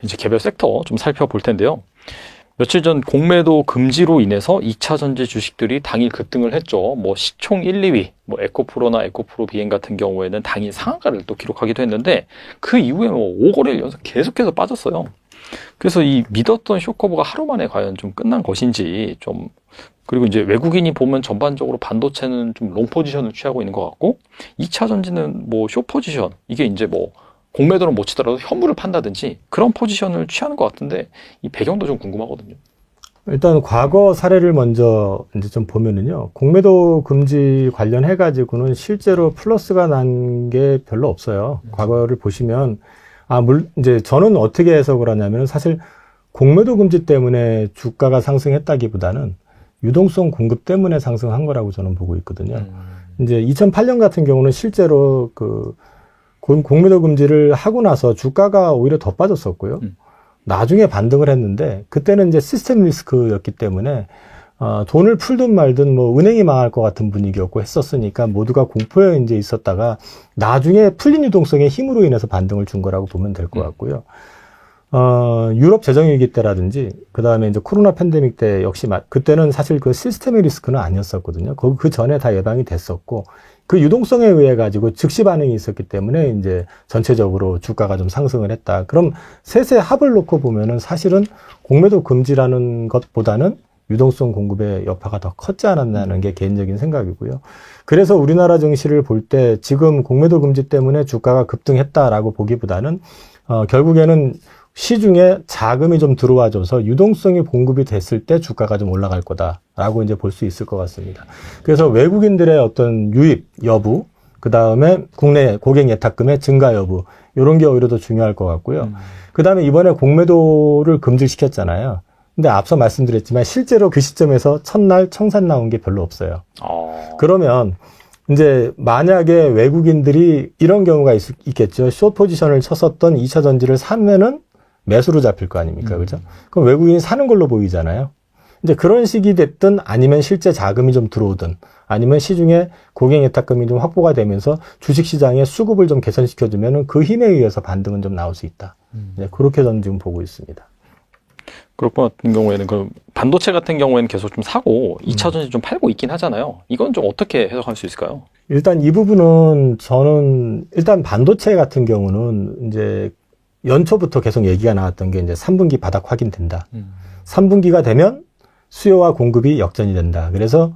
이제 개별 섹터 좀 살펴볼 텐데요. 며칠 전 공매도 금지로 인해서 2차전지 주식들이 당일 급등을 했죠. 뭐 시총 1, 2위, 뭐 에코프로나 에코프로 비행 같은 경우에는 당일 상한가를 또 기록하기도 했는데 그 이후에 뭐 5거래일 연속 계속해서 빠졌어요. 그래서 이 믿었던 쇼커브가 하루 만에 과연 좀 끝난 것인지 좀, 그리고 이제 외국인이 보면 전반적으로 반도체는 좀 롱 포지션을 취하고 있는 것 같고 2차전지는 뭐 쇼 포지션, 이게 이제 뭐 공매도는 못 치더라도 현물을 판다든지 그런 포지션을 취하는 것 같은데 이 배경도 좀 궁금하거든요. 일단 과거 사례를 먼저 이제 좀 보면은요, 공매도 금지 관련해 가지고는 실제로 플러스가 난 게 별로 없어요. 과거를 보시면 이제 저는 어떻게 해석을 하냐면 사실 공매도 금지 때문에 주가가 상승했다기보다는 유동성 공급 때문에 상승한 거라고 저는 보고 있거든요. 이제 2008년 같은 경우는 실제로 그 공매도 금지를 하고 나서 주가가 오히려 더 빠졌었고요. 나중에 반등을 했는데 그때는 이제 시스템 리스크였기 때문에 돈을 풀든 말든 뭐 은행이 망할 것 같은 분위기였고 했었으니까 모두가 공포에 이제 있었다가 나중에 풀린 유동성의 힘으로 인해서 반등을 준 거라고 보면 될 것 같고요. 유럽 재정위기 때라든지 그 다음에 이제 코로나 팬데믹 때 역시 그때는 사실 그 시스템의 리스크는 아니었었거든요. 그 전에 다 예방이 됐었고 그 유동성에 의해 가지고 즉시 반응이 있었기 때문에 이제 전체적으로 주가가 좀 상승을 했다. 그럼 셋의 합을 놓고 보면은 사실은 공매도 금지라는 것보다는 유동성 공급의 여파가 더 컸지 않았나는 게 개인적인 생각이고요. 그래서 우리나라 증시를 볼 때 지금 공매도 금지 때문에 주가가 급등했다라고 보기보다는 결국에는 시중에 자금이 좀 들어와줘서 유동성이 공급이 됐을 때 주가가 좀 올라갈 거다라고 이제 볼 수 있을 것 같습니다. 그래서 외국인들의 어떤 유입 여부, 그 다음에 국내 고객 예탁금의 증가 여부, 이런 게 오히려 더 중요할 것 같고요. 그 다음에 이번에 공매도를 금지시켰잖아요. 근데 앞서 말씀드렸지만 실제로 그 시점에서 첫날 청산 나온 게 별로 없어요. 그러면 이제 만약에 외국인들이 이런 경우가 있겠죠. 숏 포지션을 쳤었던 2차 전지를 사면은 매수로 잡힐 거 아닙니까? 그죠? 그럼 외국인이 사는 걸로 보이잖아요. 이제 그런 식이 됐든 아니면 실제 자금이 좀 들어오든 아니면 시중에 고객 예탁금이 좀 확보가 되면서 주식시장의 수급을 좀 개선시켜주면은 그 힘에 의해서 반등은 좀 나올 수 있다. 네, 그렇게 저는 지금 보고 있습니다. 그럴 것 같은 경우에는 그 반도체 같은 경우에는 계속 좀 사고 2차 전지 좀 팔고 있긴 하잖아요. 이건 좀 어떻게 해석할 수 있을까요? 일단 이 부분은 저는 일단 반도체 같은 경우는 이제 연초부터 계속 얘기가 나왔던 게 이제 3분기 바닥 확인된다. 3분기가 되면 수요와 공급이 역전이 된다. 그래서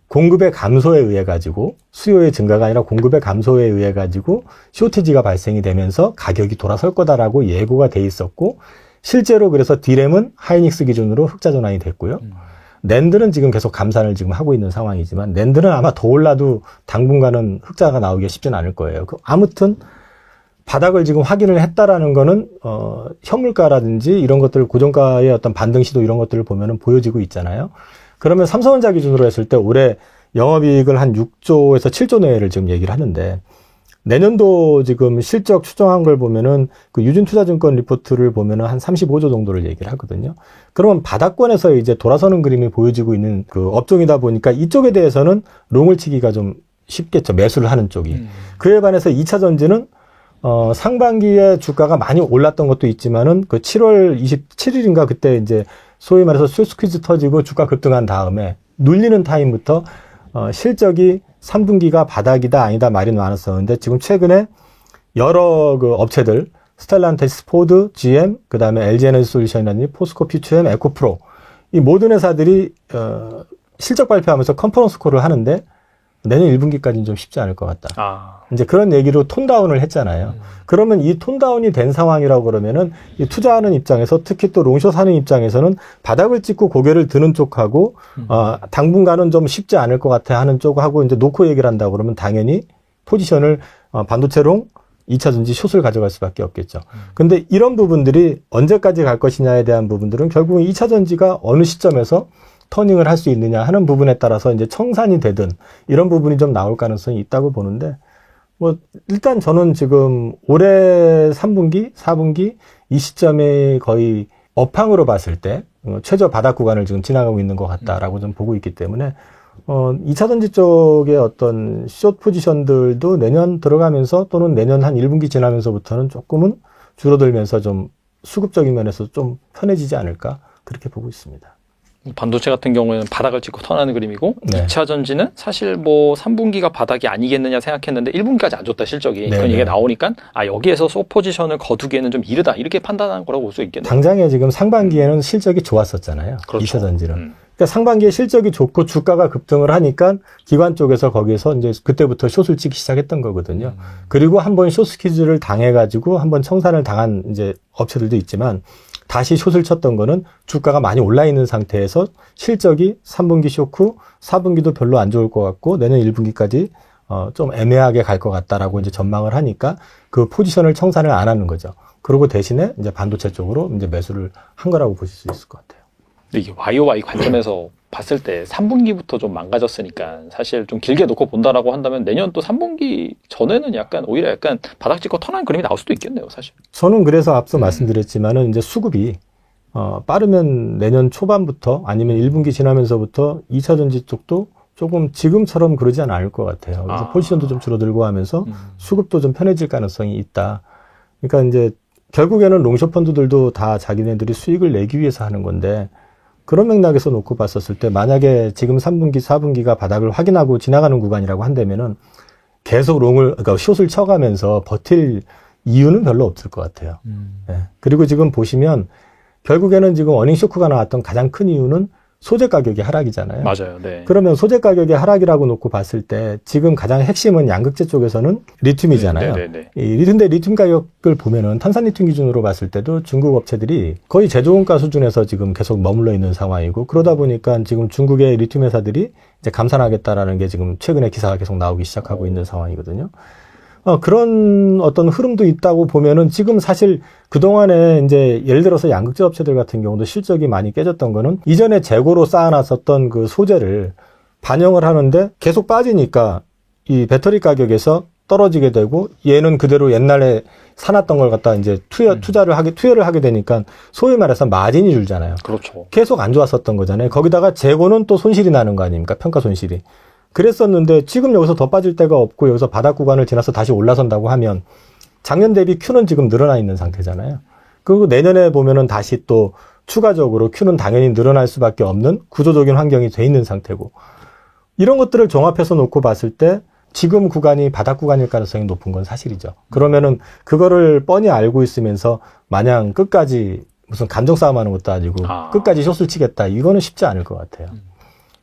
공급의 감소에 의해 가지고 수요의 증가가 아니라 공급의 감소에 의해 가지고 쇼티지가 발생이 되면서 가격이 돌아설 거다라고 예고가 돼 있었고 실제로 그래서 디램은 하이닉스 기준으로 흑자 전환이 됐고요. 낸드는 지금 계속 감산을 지금 하고 있는 상황이지만 낸드는 아마 더 올라도 당분간은 흑자가 나오기가 쉽지는 않을 거예요. 아무튼 바닥을 지금 확인을 했다라는 거는 현물가라든지 이런 것들 고정가의 어떤 반등 시도 이런 것들을 보면은 보여지고 있잖아요. 그러면 삼성전자 기준으로 했을 때 올해 영업이익을 한 6조에서 7조 내외를 지금 얘기를 하는데 내년도 지금 실적 추정한 걸 보면은 그 유진투자증권 리포트를 보면은 한 35조 정도를 얘기를 하거든요. 그러면 바닥권에서 이제 돌아서는 그림이 보여지고 있는 그 업종이다 보니까 이쪽에 대해서는 롱을 치기가 좀 쉽겠죠. 매수를 하는 쪽이. 그에 반해서 2차 전지는 상반기에 주가가 많이 올랐던 것도 있지만은 그 7월 27일인가 그때 이제 소위 말해서 숏스퀴즈 터지고 주가 급등한 다음에 눌리는 타임부터 실적이 3분기가 바닥이다 아니다 말이 많았었는데 지금 최근에 여러 그 업체들 스텔란티스, 포드, GM, 그다음에 LG 에너지 솔루션이라든지 포스코 퓨처엠, 에코프로 이 모든 회사들이 실적 발표하면서 컨퍼런스 콜을 하는데 내년 1분기까지는 좀 쉽지 않을 것 같다. 이제 그런 얘기로 톤다운을 했잖아요. 그러면 이 톤다운이 된 상황이라고 그러면은 이 투자하는 입장에서 특히 또 롱숏 하는 입장에서는 바닥을 찍고 고개를 드는 쪽하고 당분간은 좀 쉽지 않을 것 같아 하는 쪽하고 이제 놓고 얘기를 한다고 그러면 당연히 포지션을 반도체롱 2차 전지 숏을 가져갈 수밖에 없겠죠. 근데 이런 부분들이 언제까지 갈 것이냐에 대한 부분들은 결국은 2차 전지가 어느 시점에서 터닝을 할 수 있느냐 하는 부분에 따라서 이제 청산이 되든 이런 부분이 좀 나올 가능성이 있다고 보는데 뭐 일단 저는 지금 올해 3분기, 4분기 이 시점에 거의 업황으로 봤을 때 최저 바닥 구간을 지금 지나가고 있는 것 같다라고 좀 보고 있기 때문에 2차 전지 쪽의 어떤 숏 포지션들도 내년 들어가면서 또는 내년 한 1분기 지나면서부터는 조금은 줄어들면서 좀 수급적인 면에서 좀 편해지지 않을까 그렇게 보고 있습니다. 반도체 같은 경우에는 바닥을 찍고 턴하는 그림이고 네. 2차 전지는 사실 뭐 3분기가 바닥이 아니겠느냐 생각했는데 1분기까지 안 좋다 실적이. 네, 그런 네. 얘기가 나오니까 여기에서 숏 포지션을 거두기에는 좀 이르다 이렇게 판단한 거라고 볼 수 있겠네요. 당장에 지금 상반기에는 실적이 좋았었잖아요. 그렇죠. 2차 전지는. 그러니까 상반기에 실적이 좋고 주가가 급등을 하니까 기관 쪽에서 거기서 이제 그때부터 숏을 찍기 시작했던 거거든요. 그리고 한번 숏 스퀴즈를 당해가지고 한번 청산을 당한 이제 업체들도 있지만 다시 숏을 쳤던 거는 주가가 많이 올라 있는 상태에서 실적이 3분기 쇼크, 4분기도 별로 안 좋을 것 같고 내년 1분기까지 좀 애매하게 갈 것 같다라고 이제 전망을 하니까 그 포지션을 청산을 안 하는 거죠. 그리고 대신에 이제 반도체 쪽으로 이제 매수를 한 거라고 보실 수 있을 것 같아요. 이게 YOY 관점에서 봤을 때 3분기부터 좀 망가졌으니까 사실 좀 길게 놓고 본다라고 한다면 내년 또 3분기 전에는 오히려 약간 바닥 찍고 턴한 그림이 나올 수도 있겠네요, 사실. 저는 그래서 앞서 말씀드렸지만은 이제 수급이 빠르면 내년 초반부터 아니면 1분기 지나면서부터 2차 전지 쪽도 조금 지금처럼 그러지 않을 것 같아요. 그래서 포지션도 좀 줄어들고 하면서 수급도 좀 편해질 가능성이 있다. 그러니까 이제 결국에는 롱숏 펀드들도 다 자기네들이 수익을 내기 위해서 하는 건데 그런 맥락에서 놓고 봤었을 때 만약에 지금 3분기, 4분기가 바닥을 확인하고 지나가는 구간이라고 한다면은 계속 그러니까 숏을 쳐가면서 버틸 이유는 별로 없을 것 같아요. 네. 그리고 지금 보시면 결국에는 지금 어닝 쇼크가 나왔던 가장 큰 이유는 소재 가격이 하락이잖아요. 맞아요. 네. 그러면 소재 가격의 하락이라고 놓고 봤을 때 지금 가장 핵심은 양극재 쪽에서는 리튬이잖아요. 근데 리튬 가격을 보면은 탄산 리튬 기준으로 봤을 때도 중국 업체들이 거의 제조원가 수준에서 지금 계속 머물러 있는 상황이고 그러다 보니까 지금 중국의 리튬 회사들이 이제 감산하겠다라는 게 지금 최근에 기사가 계속 나오기 시작하고 있는 상황이거든요. 그런 어떤 흐름도 있다고 보면은 지금 사실 그동안에 이제 예를 들어서 양극재 업체들 같은 경우도 실적이 많이 깨졌던 거는 이전에 재고로 쌓아놨었던 그 소재를 반영을 하는데 계속 빠지니까 이 배터리 가격에서 떨어지게 되고 얘는 그대로 옛날에 사놨던 걸 갖다 이제 투여를 하게 되니까 소위 말해서 마진이 줄잖아요. 그렇죠. 계속 안 좋았었던 거잖아요. 거기다가 재고는 또 손실이 나는 거 아닙니까? 평가 손실이. 그랬었는데 지금 여기서 더 빠질 데가 없고 여기서 바닥 구간을 지나서 다시 올라선다고 하면 작년 대비 Q는 지금 늘어나 있는 상태잖아요. 그리고 내년에 보면은 다시 또 추가적으로 Q는 당연히 늘어날 수밖에 없는 구조적인 환경이 돼 있는 상태고 이런 것들을 종합해서 놓고 봤을 때 지금 구간이 바닥 구간일 가능성이 높은 건 사실이죠. 그러면은 그거를 뻔히 알고 있으면서 마냥 끝까지 무슨 감정 싸움하는 것도 아니고 끝까지 숏을 치겠다 이거는 쉽지 않을 것 같아요.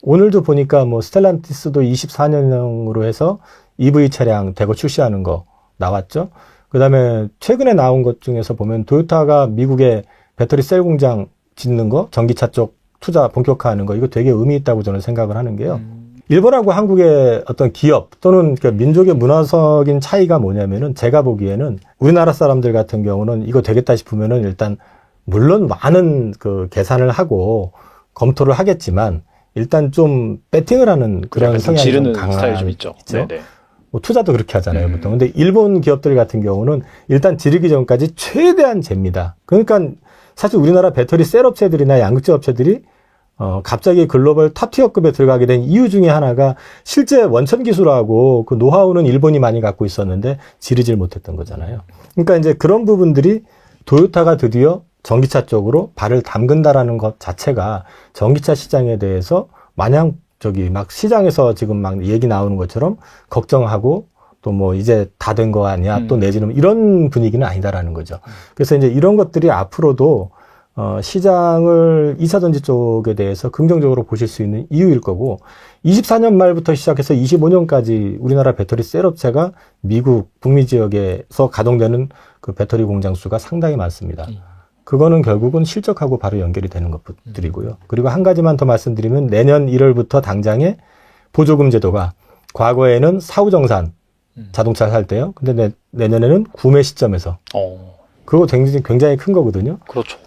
오늘도 보니까 뭐 스텔란티스도 24년형으로 해서 EV 차량 대거 출시하는 거 나왔죠. 그다음에 최근에 나온 것 중에서 보면 토요타가 미국에 배터리 셀 공장 짓는 거, 전기차 쪽 투자 본격화하는 거 이거 되게 의미 있다고 저는 생각을 하는 게요. 일본하고 한국의 어떤 기업 또는 민족의 문화적인 차이가 뭐냐면은 제가 보기에는 우리나라 사람들 같은 경우는 이거 되겠다 싶으면은 일단 물론 많은 그 계산을 하고 검토를 하겠지만 일단 좀 배팅을 하는 그런 성향이 좀 강한 스타일이 좀 있죠. 뭐 투자도 그렇게 하잖아요, 보통. 근데 일본 기업들 같은 경우는 일단 지르기 전까지 최대한 잽니다. 그러니까 사실 우리나라 배터리 셀 업체들이나 양극재 업체들이 갑자기 글로벌 탑티어급에 들어가게 된 이유 중에 하나가 실제 원천 기술하고 그 노하우는 일본이 많이 갖고 있었는데 지르질 못했던 거잖아요. 그러니까 이제 그런 부분들이 토요타가 드디어 전기차 쪽으로 발을 담근다라는 것 자체가 전기차 시장에 대해서 마냥 막 시장에서 지금 막 얘기 나오는 것처럼 걱정하고 또 뭐 이제 다 된 거 아니야 또 내지는 이런 분위기는 아니다라는 거죠. 그래서 이제 이런 것들이 앞으로도 시장을 2차 전지 쪽에 대해서 긍정적으로 보실 수 있는 이유일 거고 24년 말부터 시작해서 25년까지 우리나라 배터리 셀 업체가 미국 북미 지역에서 가동되는 그 배터리 공장 수가 상당히 많습니다. 그거는 결국은 실적하고 바로 연결이 되는 것들이고요. 그리고 한 가지만 더 말씀드리면 내년 1월부터 당장에 보조금 제도가 과거에는 사후정산 자동차 살 때요. 근데 내년에는 구매 시점에서. 그거 굉장히 큰 거거든요. 그렇죠.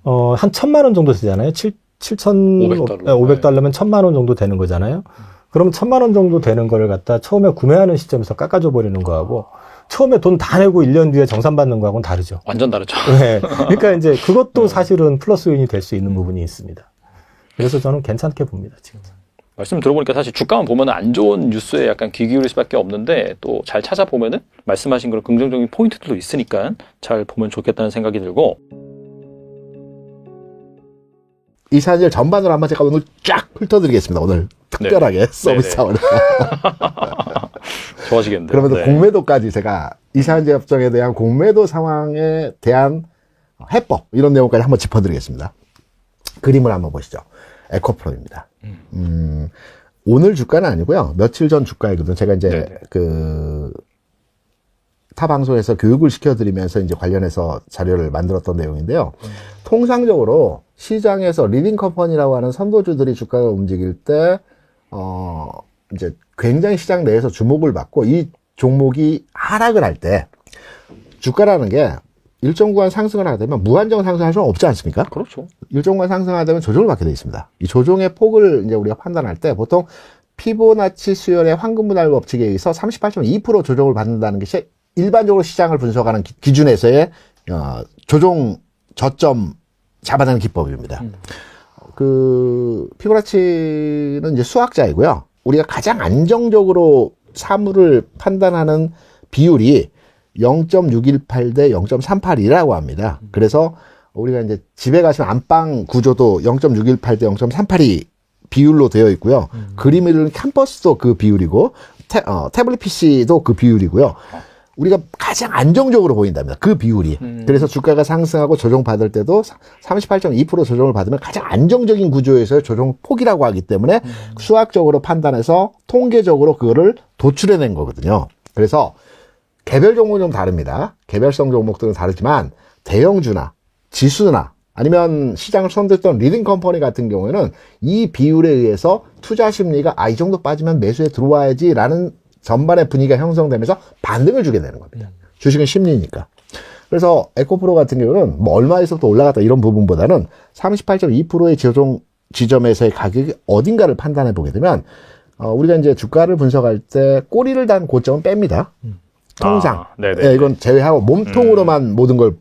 한 1,000만 원 정도 되잖아요. 500달러면 1,000만 원 정도 되는 거잖아요. 그럼 1,000만 원 정도 되는 거를 갖다 처음에 구매하는 시점에서 깎아줘 버리는 거하고 처음에 돈 다 내고 1년 뒤에 정산받는 거하고는 다르죠. 완전 다르죠. 네. 그러니까 이제 그것도 사실은 플러스 요인이 될 수 있는 부분이 있습니다. 그래서 저는 괜찮게 봅니다, 지금. 말씀 들어보니까 사실 주가만 보면 안 좋은 뉴스에 약간 귀 기울일 수밖에 없는데 또 잘 찾아보면은 말씀하신 그런 긍정적인 포인트들도 있으니까 잘 보면 좋겠다는 생각이 들고 이차전지 전반으로 한번 제가 오늘 쫙 훑어드리겠습니다. 오늘 특별하게 서비스 차원에서. 좋아지겠는데요. 그러면서 공매도까지 제가 이차전지 협정에 대한 공매도 상황에 대한 해법 이런 내용까지 한번 짚어드리겠습니다. 그림을 한번 보시죠. 에코프로입니다. 오늘 주가는 아니고요. 며칠 전 주가이거든요. 제가 이제 타 방송에서 교육을 시켜드리면서 이제 관련해서 자료를 만들었던 내용인데요. 통상적으로 시장에서 리딩 컴퍼니라고 하는 선도주들이 주가가 움직일 때, 이제 굉장히 시장 내에서 주목을 받고 이 종목이 하락을 할 때, 주가라는 게 일정 구간 상승을 하게 되면 무한정 상승할 수는 없지 않습니까? 그렇죠. 일정 구간 상승하게 되면 조정을 받게 되어 있습니다. 이 조정의 폭을 이제 우리가 판단할 때 보통 피보나치 수열의 황금분할 법칙에 의해서 38.2% 조정을 받는다는 것이 일반적으로 시장을 분석하는 기준에서의 조정 저점 잡아내는 기법입니다. 피보나치는 이제 수학자이고요. 우리가 가장 안정적으로 사물을 판단하는 비율이 0.618 대 0.382라고 합니다. 그래서 우리가 이제 집에 가시면 안방 구조도 0.618 대 0.382 비율로 되어 있고요. 그림을 그리는 캠퍼스도 그 비율이고, 태블릿 PC도 그 비율이고요. 우리가 가장 안정적으로 보인답니다. 그 비율이. 그래서 주가가 상승하고 조정받을 때도 38.2% 조정을 받으면 가장 안정적인 구조에서의 조정폭이라고 하기 때문에 수학적으로 판단해서 통계적으로 그거를 도출해낸 거거든요. 그래서 개별 종목은 좀 다릅니다. 개별성 종목들은 다르지만 대형주나 지수나 아니면 시장을 선도했던 리딩 컴퍼니 같은 경우에는 이 비율에 의해서 투자 심리가 이 정도 빠지면 매수에 들어와야지라는 전반의 분위기가 형성되면서 반등을 주게 되는 겁니다. 주식은 심리니까. 그래서 에코프로 같은 경우는 뭐 얼마에서부터 올라갔다 이런 부분보다는 38.2%의 조정 지점에서의 가격이 어딘가를 판단해 보게 되면 우리가 이제 주가를 분석할 때 꼬리를 단 고점은 뺍니다. 통상. 네, 이건 제외하고 몸통으로만 모든 걸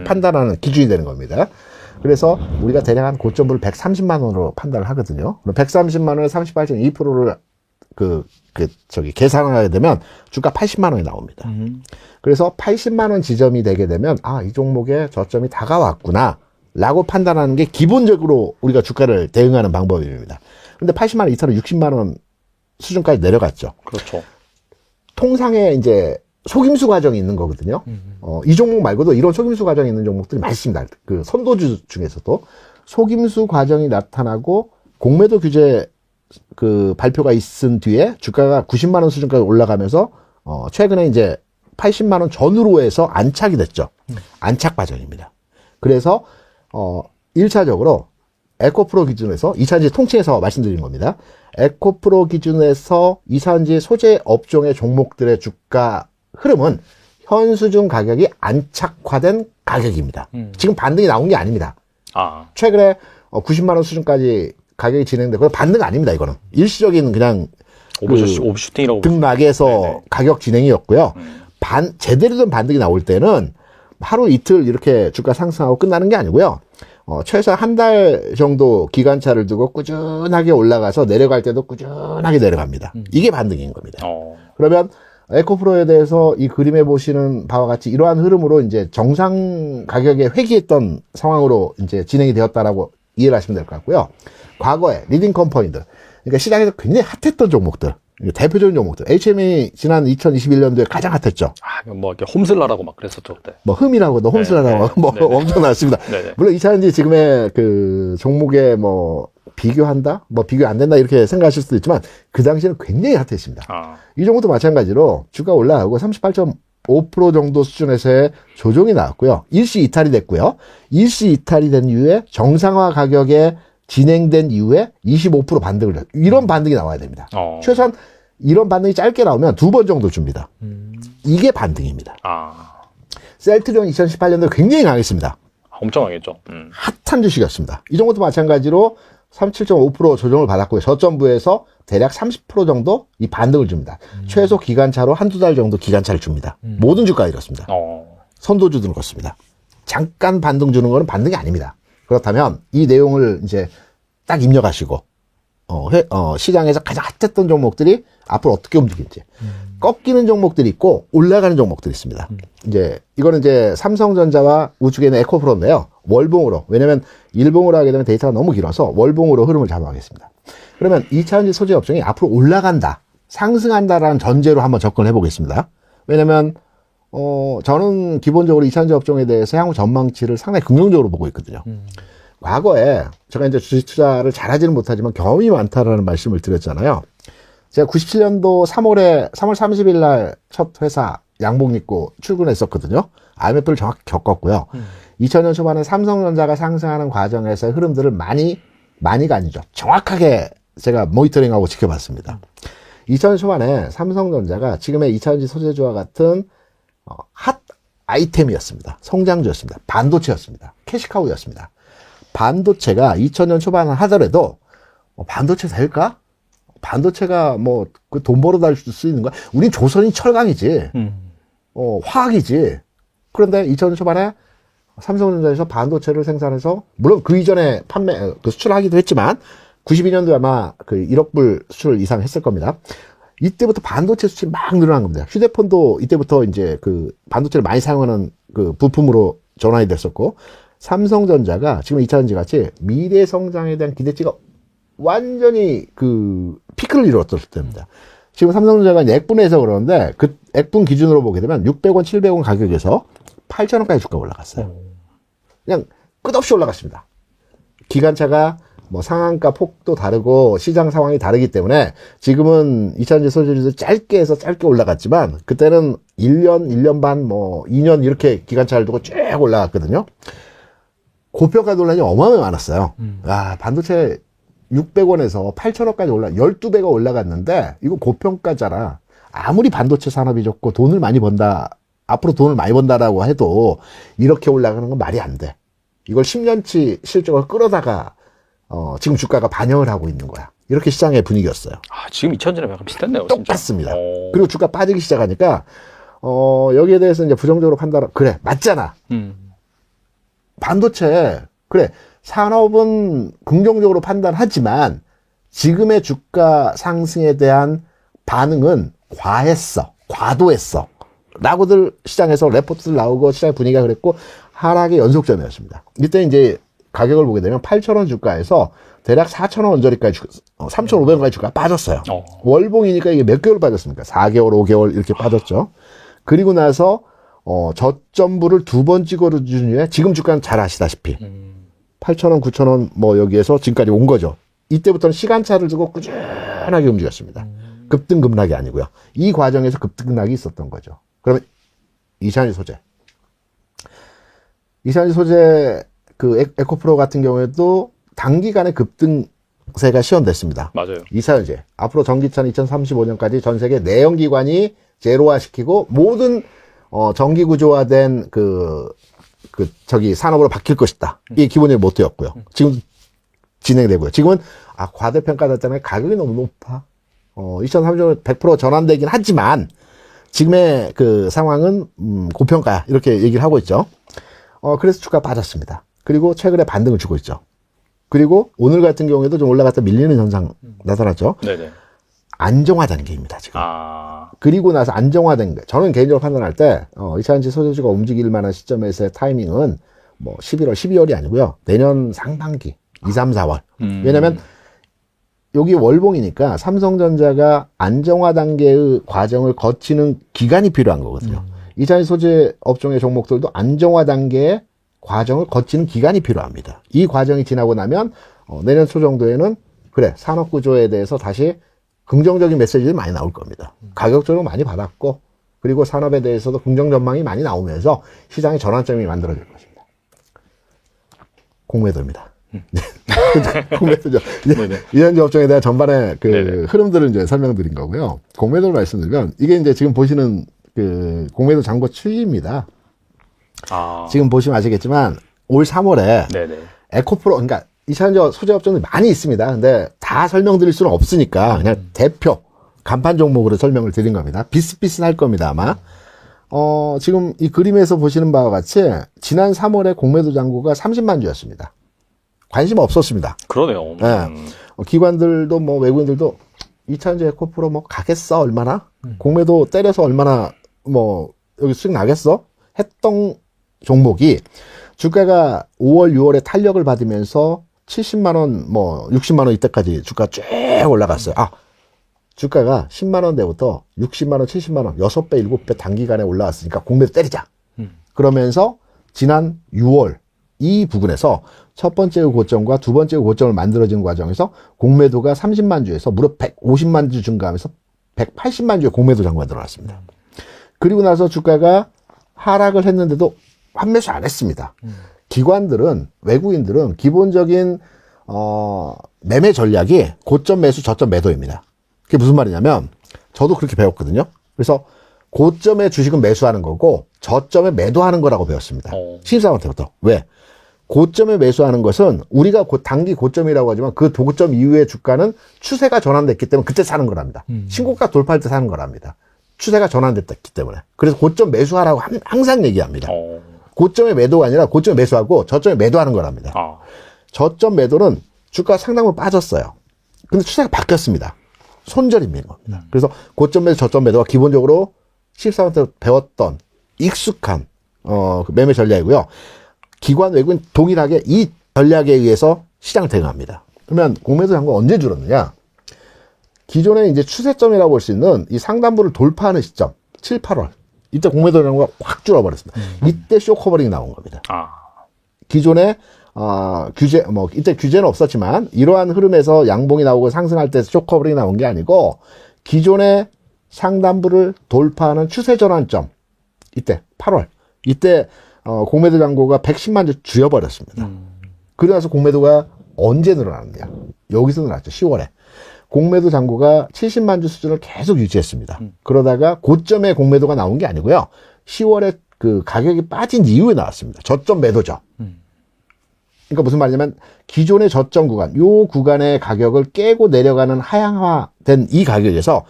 판단하는 기준이 되는 겁니다. 그래서 우리가 대략 한 고점을 130만 원으로 판단을 하거든요. 그럼 130만 원에 38.2%를 계산하게 되면 주가 80만 원이 나옵니다. 그래서 80만 원 지점이 되게 되면 이 종목의 저점이 다가왔구나 라고 판단하는 게 기본적으로 우리가 주가를 대응하는 방법입니다. 근데 80만 원 이탈은 60만 원 수준까지 내려갔죠. 그렇죠. 통상의 이제 속임수 과정이 있는 거거든요. 이 종목 말고도 이런 속임수 과정이 있는 종목들이 많습니다. 그 선도주 중에서도 속임수 과정이 나타나고 공매도 규제 발표가 있은 뒤에 주가가 90만 원 수준까지 올라가면서 최근에 이제 80만 원 전후로 해서 안착이 됐죠. 안착 과정입니다. 그래서 1차적으로 에코프로 기준에서 2차전지 통칭해서 말씀드린 겁니다. 에코프로 기준에서 이차전지 소재 업종의 종목들의 주가 흐름은 현수준 가격이 안착화된 가격입니다. 지금 반등이 나온 게 아닙니다. 최근에 90만 원 수준까지 가격이 진행되고 반등 아닙니다. 이거는 일시적인 그냥 오버슈팅이라고 등락에서 가격 진행이었고요. 제대로 된 반등이 나올 때는 하루 이틀 이렇게 주가 상승하고 끝나는 게 아니고요. 최소 한 달 정도 기간차를 두고 꾸준하게 올라가서 내려갈 때도 꾸준하게 내려갑니다. 이게 반등인 겁니다. 그러면 에코프로에 대해서 이 그림에 보시는 바와 같이 이러한 흐름으로 이제 정상 가격에 회귀했던 상황으로 이제 진행이 되었다라고 이해를 하시면 될 것 같고요. 과거에 리딩 컴퍼니들, 그러니까 시장에서 굉장히 핫했던 종목들, 대표적인 종목들, HM이 지난 2021년도에 가장 핫했죠. 뭐 이렇게 홈슬라라고 막 그랬었죠 그때. 뭐 흠이라고, 홈슬라라고 엄청 나왔습니다. 물론 이차전지 지금의 그 종목에 뭐 비교한다, 뭐 비교 안 된다 이렇게 생각하실 수도 있지만 그 당시에는 굉장히 핫했습니다. 이 종목도 마찬가지로 주가 올라가고 38.5% 정도 수준에서의 조정이 나왔고요. 일시 이탈이 됐고요. 일시 이탈이 된 이후에 정상화 가격에 진행된 이후에 25% 반등을 해요. 이런 반등이 나와야 됩니다. 최소한 이런 반등이 짧게 나오면 2번 정도 줍니다. 이게 반등입니다. 셀트리온 2018년도에 굉장히 강했습니다. 엄청 강했죠. 핫한 주식이었습니다. 이 정도도 마찬가지로 37.5% 조정을 받았고요. 저점부에서 대략 30% 정도 이 반등을 줍니다. 최소 기간차로 한두 달 정도 기간차를 줍니다. 모든 주가가 이렇습니다. 선도주들은 그렇습니다. 잠깐 반등 주는 거는 반등이 아닙니다. 그렇다면 이 내용을 이제 딱 입력하시고 시장에서 가장 핫했던 종목들이 앞으로 어떻게 움직일지. 꺾이는 종목들이 있고 올라가는 종목들이 있습니다. 이거는 이제 삼성전자와 우측에는 에코프로인데요. 월봉으로. 왜냐면 일봉으로 하게 되면 데이터가 너무 길어서 월봉으로 흐름을 잡아가겠습니다. 그러면 2차전지 소재 업종이 앞으로 올라간다, 상승한다라는 전제로 한번 접근해 보겠습니다. 왜냐면 저는 기본적으로 2차전지 업종에 대해서 향후 전망치를 상당히 긍정적으로 보고 있거든요. 과거에 제가 이제 주식 투자를 잘하지는 못하지만 경험이 많다라는 말씀을 드렸잖아요. 제가 97년도 3월 30일 날 첫 회사 양복 입고 출근했었거든요. IMF를 정확히 겪었고요. 2000년 초반에 삼성전자가 상승하는 과정에서 흐름들을 많이가 아니죠. 정확하게 제가 모니터링하고 지켜봤습니다. 2000년 초반에 삼성전자가 지금의 2차전지 소재주와 같은 핫 아이템이었습니다. 성장주였습니다. 반도체였습니다. 캐시카우였습니다. 반도체가 2000년 초반을 하더라도 반도체 될까? 반도체가 뭐 그 돈 벌어 달 수 있는 거야? 우린 조선이 철강이지. 화학이지. 그런데 2000년 초반에 삼성전자에서 반도체를 생산해서 물론 그 이전에 수출하기도 했지만 92년도에 아마 그 1억 불 수출 이상 했을 겁니다. 이때부터 반도체 수출이 막 늘어난 겁니다. 휴대폰도 이때부터 이제 그 반도체를 많이 사용하는 그 부품으로 전환이 됐었고, 삼성전자가 지금 2차전지 같이 미래 성장에 대한 기대치가 완전히 그 피크를 이뤘을 때입니다. 지금 삼성전자가 이제 액분해서 그러는데 그 액분 기준으로 보게 되면 600원, 700원 가격에서 8,000원까지 주가가 올라갔어요. 그냥 끝없이 올라갔습니다. 기관차가 뭐 상한가 폭도 다르고 시장 상황이 다르기 때문에 지금은 2차전지 소재주도 짧게 해서 짧게 올라갔지만 그때는 1년, 1년 반, 뭐 2년 이렇게 기관차를 두고 쭉 올라갔거든요. 고평가 논란이 어마어마하게 많았어요. 반도체 600원에서 8,000원까지 12배가 올라갔는데 이거 고평가잖아. 아무리 반도체 산업이 좋고 돈을 많이 번다, 앞으로 돈을 많이 번다라고 해도 이렇게 올라가는 건 말이 안 돼. 이걸 10년치 실적을 끌어다가 지금 주가가 반영을 하고 있는 거야. 이렇게 시장의 분위기였어요. 지금 2000년이랑 약간 비슷했네요. 똑같습니다. 그리고 주가 빠지기 시작하니까 여기에 대해서 이제 부정적으로 그래, 맞잖아. 반도체, 그래, 산업은 긍정적으로 판단하지만 지금의 주가 상승에 대한 반응은 과도했어. 라고들 시장에서 레포트들 나오고 시장의 분위기가 그랬고 하락의 연속점이었습니다. 이때 이제 가격을 보게 되면 8,000원 주가에서 대략 4,000원 언저리까지 3,500원까지 주가가 빠졌어요. 월봉이니까 이게 몇 개월 빠졌습니까? 4개월, 5개월 이렇게 빠졌죠. 그리고 나서 저점부를 두 번 찍어준 이후에 지금 주가는 잘 아시다시피 8,000원, 9,000원 뭐 여기에서 지금까지 온 거죠. 이때부터는 시간차를 두고 꾸준하게 움직였습니다. 급등급락이 아니고요. 이 과정에서 급등락이 있었던 거죠. 그러면 2차전지 소재 그 에코프로 같은 경우에도 단기간에 급등세가 시현됐습니다. 맞아요. 2차전지 앞으로 전기차는 2035년까지 전 세계 내연기관이 제로화시키고 모든 전기 구조화된 산업으로 바뀔 것이다. 이게 기본적인 모토였고요. 지금 진행되고요. 지금은 과대평가됐다면 가격이 너무 높아. 2030년 100% 전환되긴 하지만 지금의 그 상황은 고평가야. 이렇게 얘기를 하고 있죠. 그래서 주가가 빠졌습니다. 그리고 최근에 반등을 주고 있죠. 그리고 오늘 같은 경우에도 좀 올라갔다 밀리는 현상 나타났죠. 네네. 안정화 단계입니다, 지금. 그리고 나서 안정화된 거. 저는 개인적으로 판단할 때, 2차전지 소재주가 움직일 만한 시점에서의 타이밍은 뭐 11월, 12월이 아니고요. 내년 상반기, 2, 3, 4월. 왜냐면 여기 월봉이니까 삼성전자가 안정화 단계의 과정을 거치는 기간이 필요한 거거든요. 2차전지 소재 업종의 종목들도 안정화 단계의 과정을 거치는 기간이 필요합니다. 이 과정이 지나고 나면 내년 초 정도에는 그래, 산업 구조에 대해서 다시 긍정적인 메시지들이 많이 나올 겁니다. 가격적으로 많이 받았고, 그리고 산업에 대해서도 긍정 전망이 많이 나오면서 시장의 전환점이 만들어질 것입니다. 공매도입니다. 공매도죠. 이현지 업종에 대한 전반의 흐름들을 이제 설명드린 거고요. 공매도를 말씀드리면, 이게 이제 지금 보시는 그 공매도 잔고 추이입니다. 지금 보시면 아시겠지만, 올 3월에 에코프로, 그러니까 2차전지 소재 업종이 많이 있습니다. 근데 다 설명드릴 수는 없으니까 그냥 대표 간판 종목으로 설명을 드린 겁니다. 비슷비슷할 겁니다, 아마. 지금 이 그림에서 보시는 바와 같이 지난 3월에 공매도 잔고가 30만 주였습니다. 관심 없었습니다. 그러네요. 네. 기관들도 뭐 외국인들도 2차전지 에코프로 뭐 가겠어 얼마나 공매도 때려서 얼마나 뭐 여기 수익 나겠어 했던 종목이 주가가 5월 6월에 탄력을 받으면서 70만 원 뭐 60만 원 이때까지 주가 쭉 올라갔어요. 주가가 10만 원대부터 60만 원 70만 원 6배 7배 단기간에 올라왔으니까 공매도 때리자. 그러면서 지난 6월 이 부분에서 첫 번째 고점과 두 번째 고점을 만들어진 과정에서 공매도가 30만 주에서 무려 150만 주 증가하면서 180만 주의 공매도 잔고가 들어왔습니다. 그리고 나서 주가가 하락을 했는데도 환매수 안 했습니다. 기관들은 외국인들은 기본적인 매매 전략이 고점 매수 저점 매도입니다. 그게 무슨 말이냐면 저도 그렇게 배웠거든요. 그래서 고점에 주식은 매수하는 거고 저점에 매도하는 거라고 배웠습니다. 신입사원 때부터. 왜? 고점에 매수하는 것은 우리가 단기 고점이라고 하지만 그 고점 이후의 주가는 추세가 전환됐기 때문에 그때 사는 거랍니다. 신고가 돌파할 때 사는 거랍니다. 추세가 전환됐기 때문에. 그래서 고점 매수하라고 항상 얘기합니다. 고점에 매도가 아니라 고점에 매수하고 저점에 매도하는 거랍니다. 저점 매도는 주가가 상당히 빠졌어요. 근데 추세가 바뀌었습니다. 손절입니다. 그래서 고점 매도 저점 매도가 기본적으로 신입사원 때 배웠던 익숙한 매매 전략이고요. 기관 외국인 동일하게 이 전략에 의해서 시장을 대응합니다. 그러면 공매도 잔고가 언제 줄었느냐? 기존에 이제 추세점이라고 볼 수 있는 이 상단부를 돌파하는 시점, 7, 8월. 이때 공매도 잔고가 확 줄어버렸습니다. 이때 쇼커버링이 나온 겁니다. 기존에 이때 규제는 없었지만 이러한 흐름에서 양봉이 나오고 상승할 때 쇼커버링이 나온 게 아니고 기존의 상단부를 돌파하는 추세 전환점, 이때 8월. 이때 공매도 잔고가 110만 주 줄여버렸습니다. 그러고 나서 공매도가 언제 늘어났느냐? 여기서 늘어났죠. 10월에. 공매도 잔고가 70만 주 수준을 계속 유지했습니다. 그러다가 고점에 공매도가 나온 게 아니고요. 10월에 그 가격이 빠진 이후에 나왔습니다. 저점 매도죠. 그러니까 무슨 말이냐면 기존의 저점 구간, 요 구간의 가격을 깨고 내려가는 하향화된 이 가격에서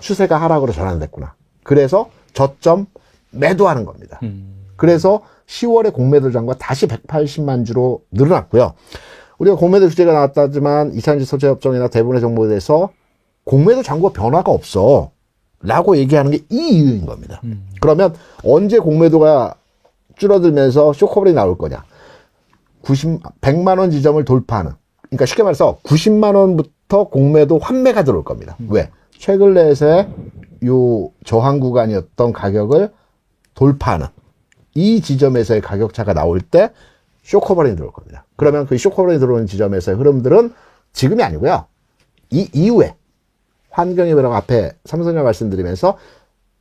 추세가 하락으로 전환됐구나. 그래서 저점 매도하는 겁니다. 그래서 10월에 공매도 잔고가 다시 180만 주로 늘어났고요. 우리가 공매도 규제가 나왔다지만 이차전지 소재업종이나 대부분의 정보에 대해서 공매도 잔고가 변화가 없어 라고 얘기하는 게 이 이유인 겁니다. 그러면 언제 공매도가 줄어들면서 쇼커버링이 나올 거냐? 100만 원 지점을 돌파하는, 그러니까 쉽게 말해서 90만 원부터 공매도 환매가 들어올 겁니다. 왜? 최근 내에서의 요 저항 구간이었던 가격을 돌파하는 이 지점에서의 가격차가 나올 때 쇼커버링이 들어올 겁니다. 그러면 그 쇼커버링이 들어오는 지점에서의 흐름들은 지금이 아니고요. 이 이후에 환경의 변화가 앞에 삼성전자 말씀드리면서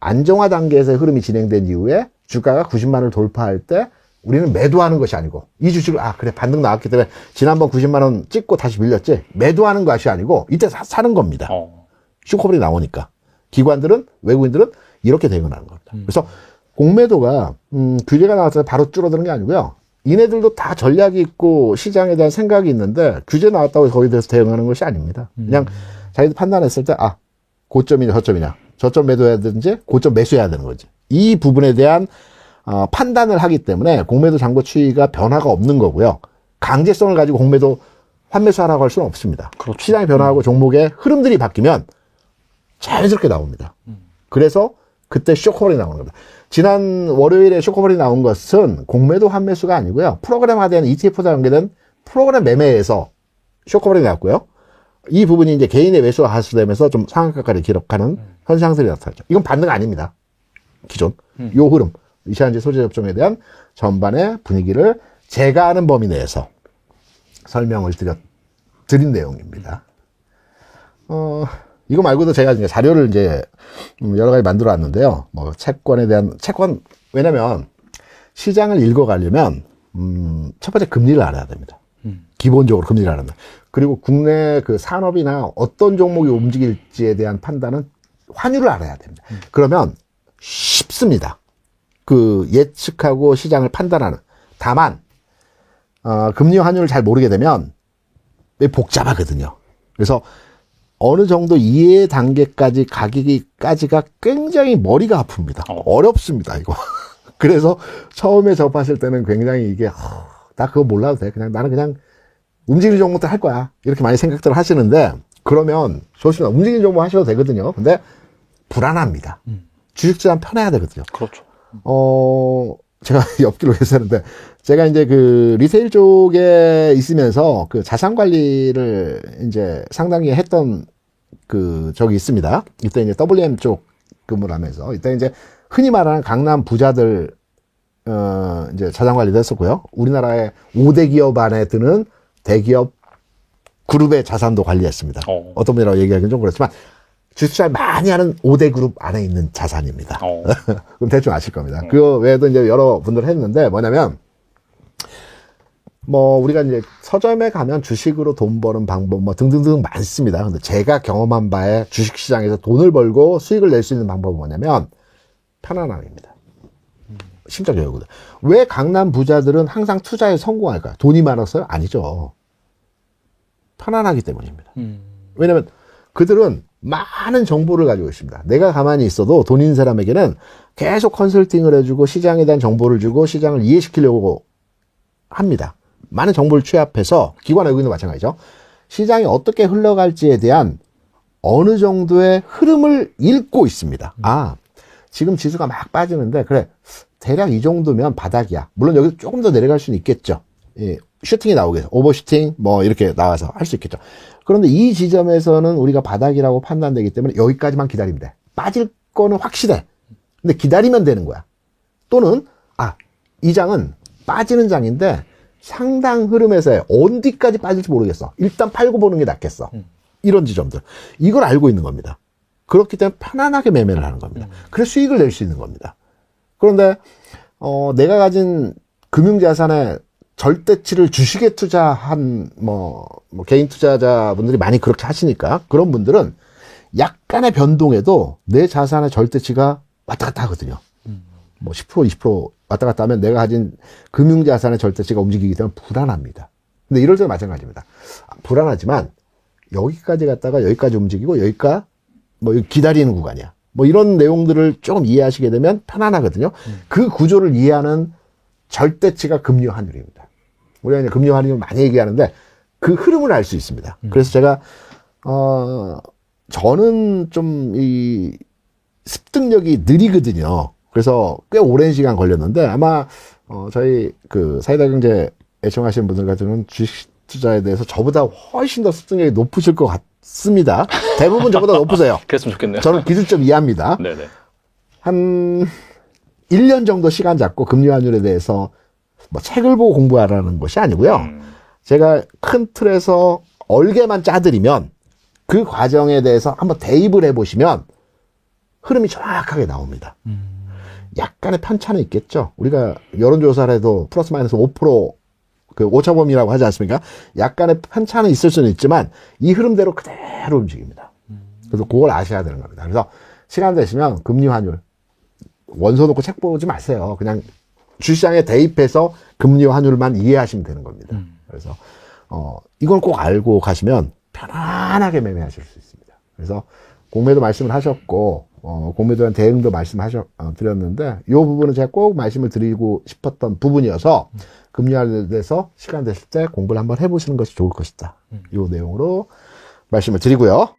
안정화 단계에서의 흐름이 진행된 이후에 주가가 90만 원을 돌파할 때 우리는 매도하는 것이 아니고 이 주식을 그래 반등 나왔기 때문에 지난번 90만 원 찍고 다시 밀렸지 매도하는 것이 아니고 이때 사는 겁니다. 쇼커버링이 나오니까 기관들은 외국인들은 이렇게 대응을 하는 겁니다. 그래서 공매도가 규제가 나왔을 때 바로 줄어드는 게 아니고요. 이네들도 다 전략이 있고 시장에 대한 생각이 있는데 규제 나왔다고 해서 거기에 대해서 대응하는 것이 아닙니다. 그냥 자기들 판단했을 때 고점이냐 저점이냐 저점 매도해야 되는지 고점 매수해야 되는 거지. 이 부분에 대한 판단을 하기 때문에 공매도 잔고 추이가 변화가 없는 거고요. 강제성을 가지고 공매도 환매수하라고 할 수는 없습니다. 그렇죠. 시장이 변화하고 종목의 흐름들이 바뀌면 자연스럽게 나옵니다. 그래서 그때 쇼커버링이 나오는 겁니다. 지난 월요일에 쇼커버링이 나온 것은 공매도 환매수가 아니고요. 프로그램화된 ETF와 연계된 프로그램 매매에서 쇼커버링이 나왔고요. 이 부분이 이제 개인의 매수가 하수되면서 좀 상한가까지 기록하는 현상들이 나타났죠. 이건 반등 아닙니다. 기존. 요 흐름. 이차전지 소재 접종에 대한 전반의 분위기를 제가 아는 범위 내에서 설명을 드린 내용입니다. 이거 말고도 제가 이제 자료를 이제 여러 가지 만들어 왔는데요. 뭐 채권에 대한 왜냐면 시장을 읽어가려면 첫 번째 금리를 알아야 됩니다. 기본적으로 금리를 알아야 됩니다. 그리고 국내 그 산업이나 어떤 종목이 움직일지에 대한 판단은 환율을 알아야 됩니다. 그러면 쉽습니다. 그 예측하고 시장을 판단하는. 다만 금리와 환율을 잘 모르게 되면 복잡하거든요. 그래서 어느 정도 이해 단계까지 가기까지가 굉장히 머리가 아픕니다. 어렵습니다, 이거. 그래서 처음에 접하실 때는 굉장히 이게 나 그거 몰라도 돼. 나는 그냥 움직이는 종목도 할 거야. 이렇게 많이 생각들을 하시는데, 그러면 좋습니다. 움직이는 종목 하셔도 되거든요. 근데 불안합니다. 주식 투자는 편해야 되거든요. 그렇죠. 제가 엽기로 했었는데, 제가 이제 그 리테일 쪽에 있으면서 그 자산 관리를 이제 상당히 했던 그 적이 있습니다. 이때 이제 WM 쪽 근무를 하면서, 이때 이제 흔히 말하는 강남 부자들, 이제 자산 관리도 했었고요. 우리나라의 5대 기업 안에 드는 대기업 그룹의 자산도 관리했습니다. 어떤 분이라고 얘기하기는 좀 그렇지만, 주식 투자를 많이 하는 5대 그룹 안에 있는 자산입니다. 그럼 대충 아실 겁니다. 그 외에도 이제 여러 분들 했는데, 뭐냐면, 우리가 이제 서점에 가면 주식으로 돈 버는 방법 등등등 많습니다. 근데 제가 경험한 바에 주식 시장에서 돈을 벌고 수익을 낼 수 있는 방법은 뭐냐면, 편안함입니다. 심적 여유거든. 왜 강남 부자들은 항상 투자에 성공할까요? 돈이 많았어요? 아니죠. 편안하기 때문입니다. 왜냐면 그들은 많은 정보를 가지고 있습니다. 내가 가만히 있어도 돈 있는 사람에게는 계속 컨설팅을 해주고 시장에 대한 정보를 주고 시장을 이해시키려고 합니다. 많은 정보를 취합해서 기관 외국인도 마찬가지죠. 시장이 어떻게 흘러갈지에 대한 어느 정도의 흐름을 읽고 있습니다. 지금 지수가 막 빠지는데 그래 대략 이 정도면 바닥이야. 물론 여기서 조금 더 내려갈 수는 있겠죠. 예, 슈팅이 나오겠죠. 오버슈팅 이렇게 나와서 할 수 있겠죠. 그런데 이 지점에서는 우리가 바닥이라고 판단되기 때문에 여기까지만 기다리면 돼. 빠질 거는 확실해. 근데 기다리면 되는 거야. 또는 이 장은 빠지는 장인데 상당 흐름에서 어디까지 빠질지 모르겠어. 일단 팔고 보는 게 낫겠어. 이런 지점들. 이걸 알고 있는 겁니다. 그렇기 때문에 편안하게 매매를 하는 겁니다. 그래서 수익을 낼 수 있는 겁니다. 그런데 내가 가진 금융자산의 절대치를 주식에 투자한 개인 투자자분들이 많이 그렇게 하시니까 그런 분들은 약간의 변동에도 내 자산의 절대치가 왔다 갔다 하거든요. 10% 20% 왔다 갔다 하면 내가 가진 금융자산의 절대치가 움직이기 때문에 불안합니다. 근데 이럴 때는 마찬가지입니다. 불안하지만 여기까지 갔다가 여기까지 움직이고 여기가 기다리는 구간이야. 이런 내용들을 조금 이해하시게 되면 편안하거든요. 그 구조를 이해하는 절대치가 금리 환율입니다. 우리가 이제 금리 환율을 많이 얘기하는데 그 흐름을 알 수 있습니다. 그래서 제가 저는 좀 이 습득력이 느리거든요. 그래서 꽤 오랜 시간 걸렸는데 아마 저희 그 사이다 경제 애청하시는 분들 같은 주식 투자에 대해서 저보다 훨씬 더 습득력이 높으실 것 같습니다. 대부분 저보다 높으세요. 그랬으면 좋겠네요. 저는 기술적 이해합니다. 네네. 한 1년 정도 시간 잡고 금리 환율에 대해서 책을 보고 공부하라는 것이 아니고요. 제가 큰 틀에서 얼개만 짜드리면 그 과정에 대해서 한번 대입을 해보시면 흐름이 정확하게 나옵니다. 약간의 편차는 있겠죠. 우리가 여론조사를 해도 플러스 마이너스 5% 그 오차범위라고 하지 않습니까? 약간의 편차는 있을 수는 있지만 이 흐름대로 그대로 움직입니다. 그래서 그걸 아셔야 되는 겁니다. 그래서 시간 되시면 금리 환율 원서 놓고 책 보지 마세요. 그냥 주시장에 대입해서 금리 환율만 이해하시면 되는 겁니다. 그래서 이걸 꼭 알고 가시면 편안하게 매매하실 수 있습니다. 그래서 공매도 말씀을 하셨고 공매도에 대한 대응도 드렸는데 이 부분은 제가 꼭 말씀을 드리고 싶었던 부분이어서 금리 환율에 대해서 시간 되실 때 공부를 한번 해보시는 것이 좋을 것이다. 이 내용으로 말씀을 드리고요.